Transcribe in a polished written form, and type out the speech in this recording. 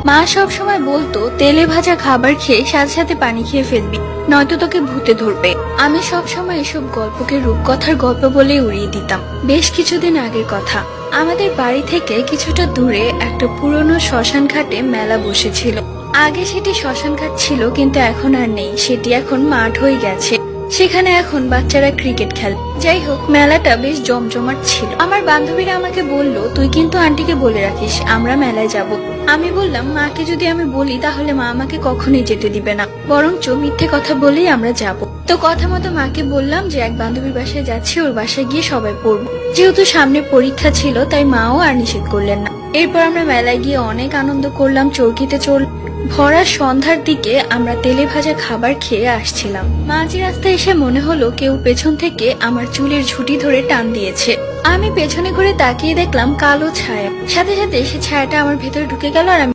মা সব সময় বলতো তেলে ভাজা খাবার খেয়ে সাথে সাথে পানি খেয়ে ফেলবি, নয়তো তোকে ভূতে ধরবে। আমি সব সময় এসব গল্পকে রূপকথার গল্প বলে উড়িয়ে দিতাম। বেশ কিছুদিন আগের কথা, আমাদের বাড়ি থেকে কিছুটা দূরে একটা পুরনো শ্মশান ঘাটে মেলা বসেছিল। আগে সেটি শ্মশান ঘাট ছিল, কিন্তু এখন আর নেই, সেটি এখন মাঠ হয়ে গেছে। সেখানে এখন বাচ্চারা ক্রিকেট খেলে। যাই হোক, মেলাটা বেশ জমজমাট ছিল। আমার বান্ধবীরা আমাকে বলল, তুই কিন্তু আন্টিকে বলে রাখিস আমরা মেলায় যাব। আমি বললাম, মাকে যদি আমি বলি তাহলে মা আমাকে কখনোই যেতে দিবে না, বরঞ্চ মিথ্যে কথা বলেই আমরা যাব। তো কথা মতো মাকে বললাম যে এক বান্ধবীর বাসায় যাচ্ছি, ওর বাসায় গিয়ে সবাই পড়বো। যেহেতু সামনে পরীক্ষা ছিল তাই মাও আর নিষেধ করলেন না। এরপর আমরা মেলায় গিয়ে অনেক আনন্দ করলাম, চরকিতে চড়। ভরা সন্ধ্যার দিকে আমরা তেলে ভাজা খাবার খেয়ে আসছিলাম। মাঝি রাস্তায় এসে মনে হলো কেউ পেছন থেকে আমার চুলের ঝুঁটি ধরে টান দিয়েছে। আমি পেছনে ঘুরে তাকিয়ে দেখলাম কালো ছায়া, সাথে সাথে সে ছায়াটা আমার ভেতরে ঢুকে গেল আর আমি